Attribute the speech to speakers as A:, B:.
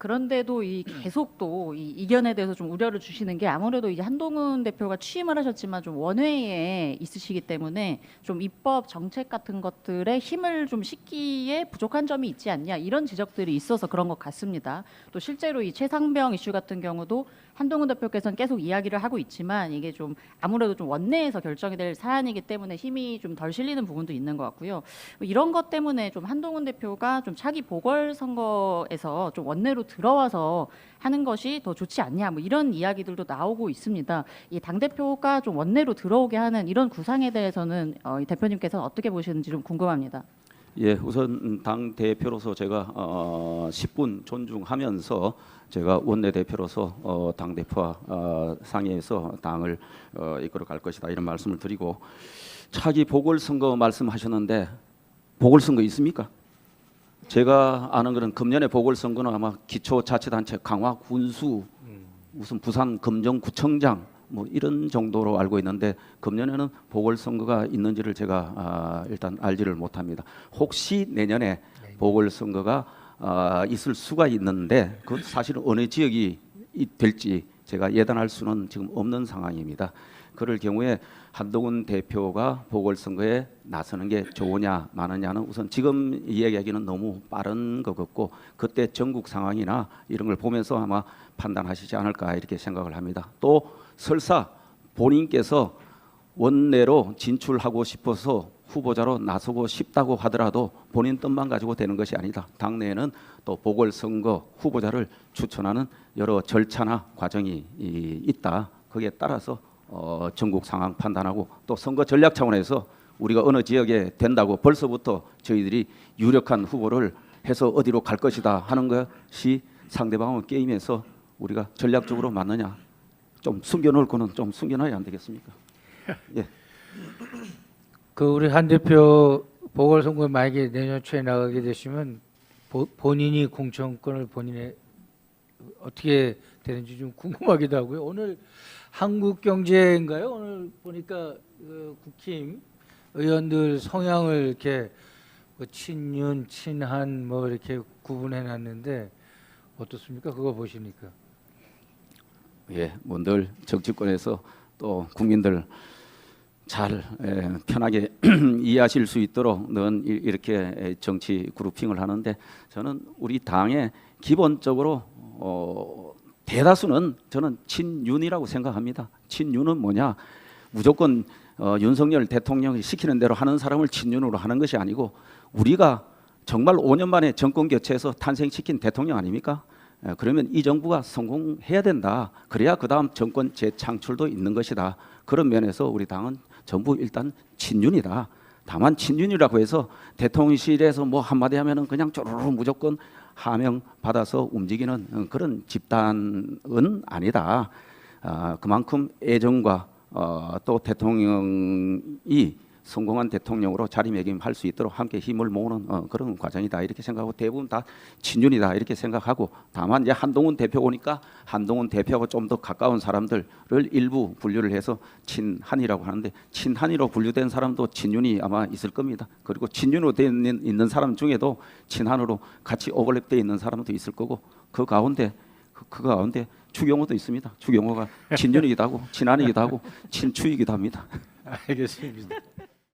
A: 그런데도 계속 또 이 이견에 대해서 좀 우려를 주시는 게 아무래도 이제 한동훈 대표가 취임을 하셨지만 좀 원외에 있으시기 때문에 좀 입법 정책 같은 것들에 힘을 좀 싣기에 부족한 점이 있지 않냐 이런 지적들이 있어서 그런 것 같습니다. 또 실제로 이 최상병 이슈 같은 경우도 한동훈 대표께서는 계속 이야기를 하고 있지만 이게 좀 아무래도 좀 원내에서 결정이 될 사안이기 때문에 힘이 좀 덜 실리는 부분도 있는 것 같고요. 이런 것 때문에 좀 한동훈 대표가 좀 차기 보궐선거에서 좀 원내로 들어와서 하는 것이 더 좋지 않냐 뭐 이런 이야기들도 나오고 있습니다. 이 당 대표가 좀 원내로 들어오게 하는 이런 구상에 대해서는 이 대표님께서는 어떻게 보시는지 좀 궁금합니다.
B: 예, 우선 당 대표로서 제가 10분 존중하면서 제가 원내 대표로서 당 대표와 상의해서 당을 이끌어 갈 것이다 이런 말씀을 드리고 차기 보궐선거 말씀하셨는데 보궐선거 있습니까? 제가 아는 거는 금년에 보궐선거는 아마 기초자치단체 강화 군수 무슨 부산 금정구청장 뭐 이런 정도로 알고 있는데 금년에는 보궐선거가 있는지를 제가 일단 알지를 못합니다. 혹시 내년에 보궐선거가 있을 수가 있는데 그 사실은 어느 지역이 될지 제가 예단할 수는 지금 없는 상황입니다. 그럴 경우에 한동훈 대표가 보궐선거에 나서는 게 좋으냐 마느냐는 우선 지금 이야기하기는 너무 빠른 것 같고 그때 전국 상황이나 이런 걸 보면서 아마 판단하시지 않을까 이렇게 생각을 합니다. 또 설사 본인께서 원내로 진출하고 싶어서 후보자로 나서고 싶다고 하더라도 본인 뜻만 가지고 되는 것이 아니다. 당내에는 또 보궐선거 후보자를 추천하는 여러 절차나 과정이 있다. 거기에 따라서 전국 상황 판단하고 또 선거 전략 차원에서 우리가 어느 지역에 된다고 벌써부터 저희들이 유력한 후보를 해서 어디로 갈 것이다 하는 것이 상대방을 게임에서 우리가 전략적으로 맞느냐 좀 숨겨놓을 거는 좀 숨겨놔야 안 되겠습니까? 예.
C: 그 우리 한 대표 보궐선거 만약에 내년 초에 나가게 되시면 본인이 공천권을 본인의 어떻게 되는지 좀 궁금하기도 하고요. 오늘 한국경제인가요? 오늘 보니까 국힘 의원들 성향을 이렇게 뭐 친윤, 친한 뭐 이렇게 구분해놨는데 어떻습니까? 그거 보시니까.
B: 예, 뭐 늘 정치권에서 또 국민들 잘 편하게 이해하실 수 있도록 늘 이렇게 정치 그룹핑을 하는데 저는 우리 당의 기본적으로 대다수는 저는 친윤이라고 생각합니다. 친윤은 뭐냐? 무조건 윤석열 대통령이 시키는 대로 하는 사람을 친윤으로 하는 것이 아니고 우리가 정말 5년 만에 정권 교체해서 탄생시킨 대통령 아닙니까? 그러면 이 정부가 성공해야 된다. 그래야 그 다음 정권 재창출도 있는 것이다. 그런 면에서 우리 당은 전부 일단 친윤이다. 다만 친윤이라고 해서 대통령실에서 뭐 한마디 하면은 그냥 쪼르르 무조건 하명 받아서 움직이는 그런 집단은 아니다. 그만큼 애정과 또 대통령이 성공한 대통령으로 자리매김할 수 있도록 함께 힘을 모으는 그런 과정이다 이렇게 생각하고 대부분 다 친윤이다 이렇게 생각하고 다만 이제 한동훈 대표 오니까 한동훈 대표하고 좀 더 가까운 사람들을 일부 분류를 해서 친한이라고 하는데 친한이로 분류된 사람도 친윤이 아마 있을 겁니다. 그리고 친윤으로 되 있는 사람 중에도 친한으로 같이 오버랩되어 있는 사람도 있을 거고 그 가운데 추경호도 있습니다. 추경호가 친윤이기도 하고 친한이기도 하고 친추이기도 합니다.
C: 알겠습니다.